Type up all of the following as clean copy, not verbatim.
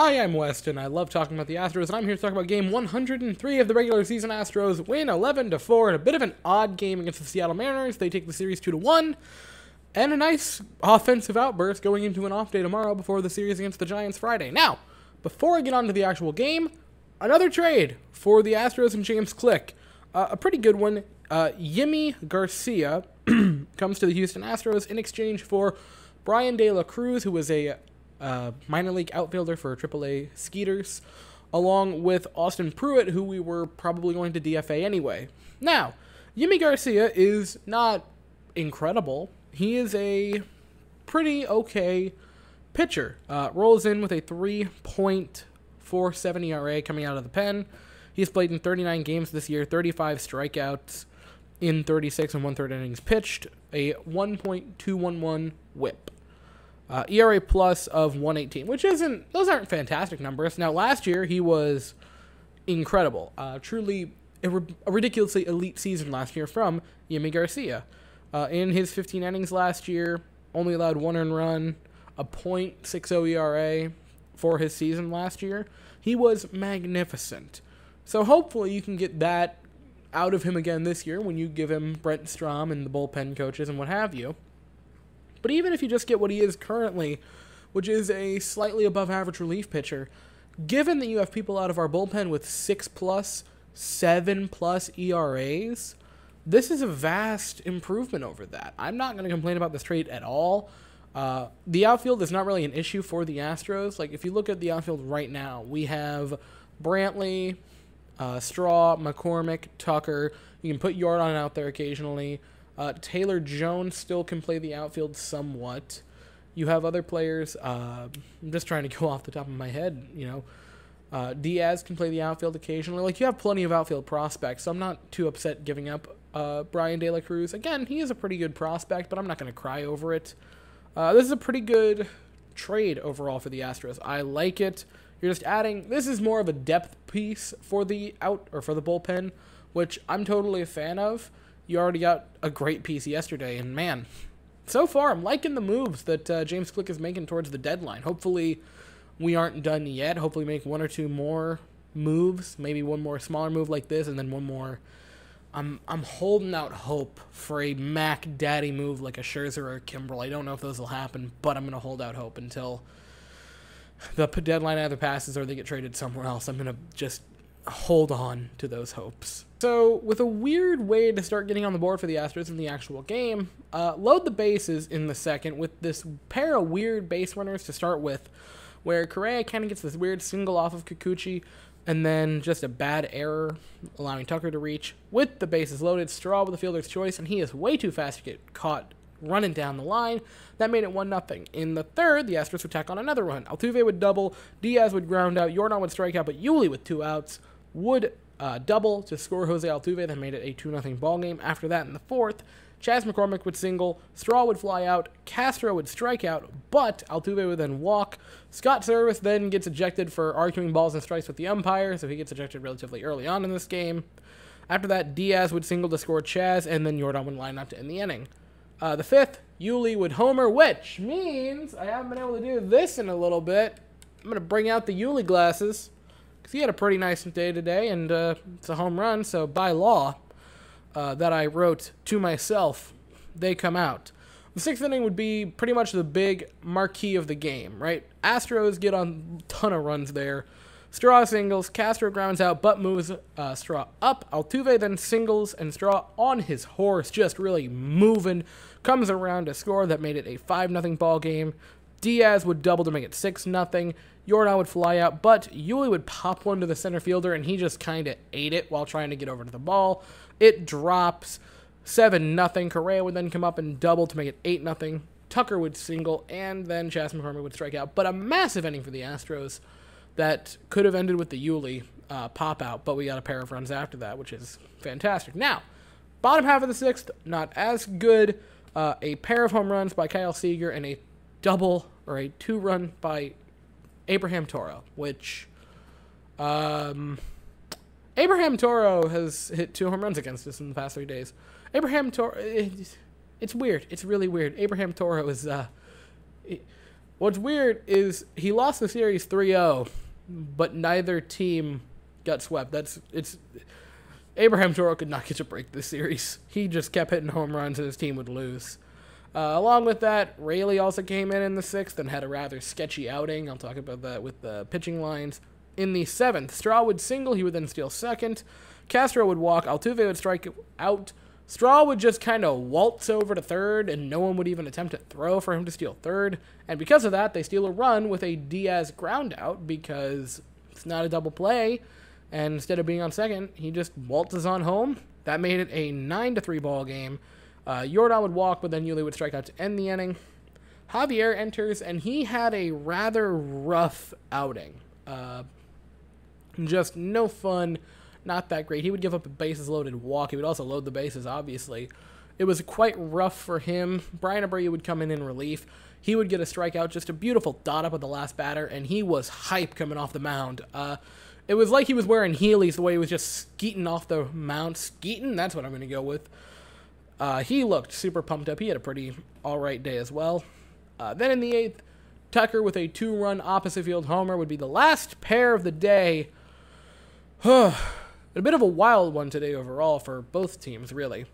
Hi, I'm Weston. I love talking about the Astros, and I'm here to talk about game 103 of the regular season. Astros win 11-4 in a bit of an odd game against the Seattle Mariners. They take the series 2-1, and a nice offensive outburst going into an off day tomorrow before the series against the Giants Friday. Now, before I get on to the actual game, another trade for the Astros and James Click. A pretty good one. Yimi Garcia comes to the Houston Astros in exchange for Brian De La Cruz, who was a minor league outfielder for AAA Skeeters, along with Austin Pruitt, who we were probably going to DFA anyway. Now, Yimi Garcia is not incredible. He is a pretty okay pitcher. Rolls in with a 3.47 ERA coming out of the pen. He's played in 39 games this year, 35 strikeouts in 36 and 1/3 innings pitched, a 1.211 whip. ERA plus of 118, which those aren't fantastic numbers. Now, last year, he was incredible. Truly a ridiculously elite season last year from Yimi Garcia. In his 15 innings last year, only allowed 1 earned run, a .60 ERA for his season last year. He was magnificent. So hopefully you can get that out of him again this year when you give him Brent Strom and the bullpen coaches and what have you. But even if you just get what he is currently, which is a slightly above average relief pitcher, given that you have people out of our bullpen with 6+, 7+ ERAs, this is a vast improvement over that. I'm not going to complain about this trade at all. The outfield is not really an issue for the Astros. Like, if you look at the outfield right now, we have Brantley, Straw, McCormick, Tucker. You can put Jordan out there occasionally. Taylor Jones still can play the outfield somewhat. You have other players. I'm just trying to go off the top of my head. Diaz can play the outfield occasionally. Like, you have plenty of outfield prospects, so I'm not too upset giving up Brian De La Cruz. Again, he is a pretty good prospect, but I'm not going to cry over it. This is a pretty good trade overall for the Astros. I like it. You're just adding. This is more of a depth piece for the bullpen, which I'm totally a fan of. You already got a great piece yesterday, and man, so far I'm liking the moves that James Click is making towards the deadline. Hopefully we aren't done yet. Hopefully make 1 or 2 more moves, maybe one more smaller move like this, and then one more. I'm holding out hope for a Mac Daddy move like a Scherzer or a Kimbrel. I don't know if those will happen, but I'm going to hold out hope until the deadline either passes or they get traded somewhere else. I'm going to just hold on to those hopes. So, with a weird way to start getting on the board for the Astros in the actual game, load the bases in the second with this pair of weird base runners to start with, where Correa kind of gets this weird single off of Kikuchi, and then just a bad error, allowing Tucker to reach. With the bases loaded, Straw with the fielder's choice, and he is way too fast to get caught running down the line. That made it 1-0. In the third, the Astros would tack on another run. Altuve would double, Diaz would ground out, Jordan would strike out, but Yuli with 2 outs would double to score Jose Altuve. That made it a 2-0 ball game. After that, in the fourth, Chas McCormick would single, Straw would fly out, Castro would strike out, but Altuve would then walk. Scott Service then gets ejected for arguing balls and strikes with the umpire, so he gets ejected relatively early on in this game. After that, Diaz would single to score Chas, and then Jordan would line up to end the inning. The fifth, Yuli would homer, which means I haven't been able to do this in a little bit. I'm going to bring out the Yuli glasses, because he had a pretty nice day today, and it's a home run, so by law, that I wrote to myself, they come out. The sixth inning would be pretty much the big marquee of the game, right? Astros get on a ton of runs there. Straw singles, Castro grounds out, but moves Straw up. Altuve then singles, and Straw on his horse, just really moving, comes around to score. That made it a 5-0 ball game. Diaz would double to make it 6-0. Jordan would fly out, but Yuli would pop one to the center fielder, and he just kind of ate it while trying to get over to the ball. It drops 7-0. Correa would then come up and double to make it 8-0. Tucker would single, and then Chas McCormick would strike out. But a massive inning for the Astros that could have ended with the Yuli pop out, but we got a pair of runs after that, which is fantastic. Now, bottom half of the sixth, not as good. A pair of home runs by Kyle Seager and a double or a 2-run by Abraham Toro, which Abraham Toro has hit 2 home runs against us in the past 3 days. Abraham Toro, it's weird. It's really weird. Abraham Toro is What's weird is he lost the series 3-0, but neither team got swept. Abraham Toro could not get a break this series. He just kept hitting home runs and his team would lose. Along with that, Rayleigh also came in the 6th and had a rather sketchy outing. I'll talk about that with the pitching lines. In the 7th, Straw would single. He would then steal second. Castro would walk. Altuve would strike out. Straw would just kind of waltz over to third, and no one would even attempt to throw for him to steal third. And because of that, they steal a run with a Diaz ground out because it's not a double play. And instead of being on second, he just waltzes on home. That made it a 9-3 ball game. Yordan would walk, but then Yuli would strike out to end the inning. Javier enters, and he had a rather rough outing. Just no fun, not that great. He would give up a bases-loaded walk. He would also load the bases, obviously. It was quite rough for him. Brian Abreu would come in relief. He would get a strikeout, just a beautiful dot up with the last batter, and he was hype coming off the mound. It was like he was wearing Heelys the way he was just skeeting off the mound. Skeeting? That's what I'm going to go with. He looked super pumped up. He had a pretty alright day as well. Then in the 8th, Tucker with a 2-run opposite field homer would be the last pair of the day. A bit of a wild one today overall for both teams, really.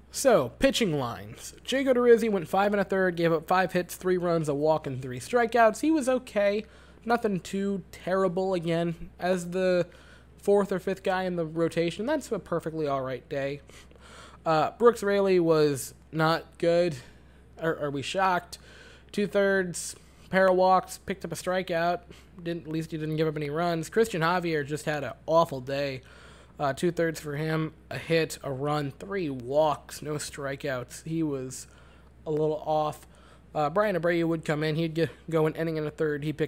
So, pitching lines. Jago DeRizzi went 5 1/3, gave up 5 hits, 3 runs, a walk, and 3 strikeouts. He was okay. Nothing too terrible again. As the 4th or 5th guy in the rotation, that's a perfectly alright day. Brooks Raley was not good. Are we shocked? 2/3, pair of walks, picked up a strikeout. At least he didn't give up any runs. Christian Javier just had an awful day. 2/3 for him, a hit, a run, 3 walks, no strikeouts. He was a little off. Brian Abreu would come in. He'd go an inning and a third. He'd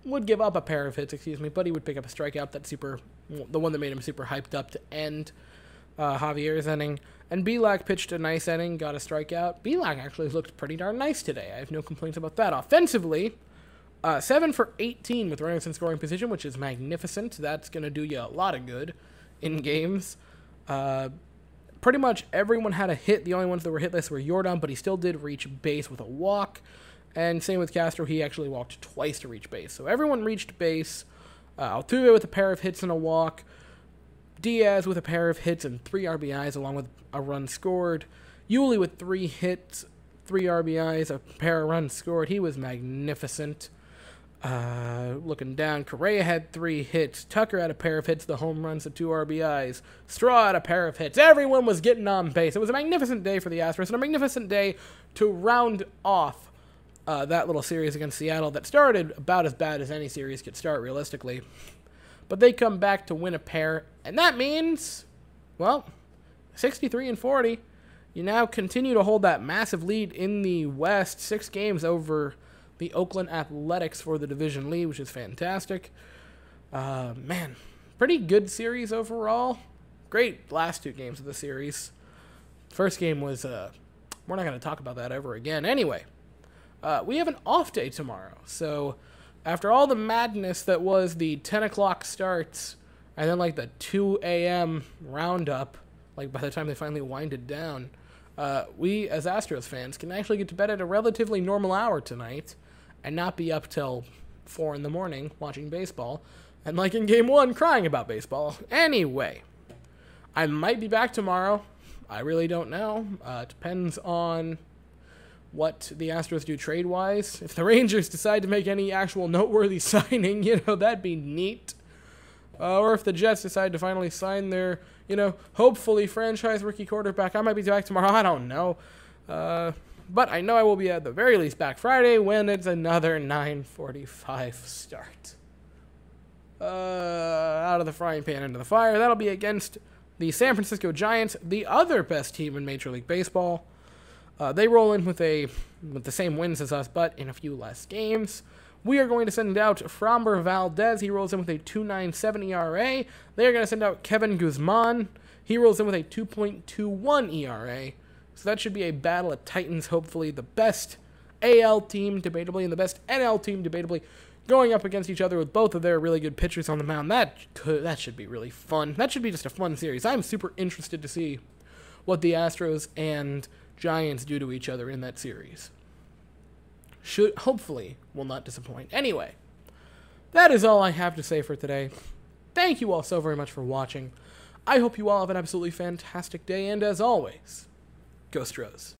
would give up a pair of hits, but he would pick up a strikeout. The one that made him super hyped up to end Javier's inning. And Belak pitched a nice inning, got a strikeout. Belak actually looked pretty darn nice today. I have no complaints about that. Offensively, 7 for 18 with runners in scoring position, which is magnificent. That's going to do you a lot of good in games. Pretty much everyone had a hit. The only ones that were hitless were Yordan, but he still did reach base with a walk. And same with Castro. He actually walked twice to reach base. So everyone reached base. Altuve with a pair of hits and a walk. Diaz with a pair of hits and 3 RBIs along with a run scored. Yuli with 3 hits, 3 RBIs, a pair of runs scored. He was magnificent. Looking down, Correa had 3 hits. Tucker had a pair of hits, the home runs, the 2 RBIs. Straw had a pair of hits. Everyone was getting on base. It was a magnificent day for the Astros and a magnificent day to round off that little series against Seattle that started about as bad as any series could start, realistically. But they come back to win a pair, and that means, well, 63-40. You now continue to hold that massive lead in the West, 6 games over the Oakland Athletics for the division lead, which is fantastic. Man, pretty good series overall. Great last 2 games of the series. First game was, we're not going to talk about that ever again. Anyway, we have an off day tomorrow, so after all the madness that was the 10 o'clock starts, and then like the 2 a.m. roundup, like by the time they finally winded down, we as Astros fans can actually get to bed at a relatively normal hour tonight and not be up till 4 in the morning watching baseball and like in game 1 crying about baseball. Anyway, I might be back tomorrow. I really don't know. It depends on what the Astros do trade-wise. If the Rangers decide to make any actual noteworthy signing, that'd be neat. Or if the Jets decide to finally sign their, hopefully franchise rookie quarterback, I might be back tomorrow. I don't know. But I know I will be at the very least back Friday when it's another 9:45 start. Out of the frying pan into the fire. That'll be against the San Francisco Giants, the other best team in Major League Baseball. They roll in with the same wins as us, but in a few less games. We are going to send out Framber Valdez. He rolls in with a 2.97 ERA. They are going to send out Kevin Guzman. He rolls in with a 2.21 ERA. So that should be a battle of titans. Hopefully the best AL team, debatably, and the best NL team, debatably, going up against each other with both of their really good pitchers on the mound. That should be really fun. That should be just a fun series. I'm super interested to see what the Astros and Giants do to each other in that series. hopefully will not disappoint. Anyway, that is all I have to say for today. Thank you all so very much for watching. I hope you all have an absolutely fantastic day, and as always, go Astros.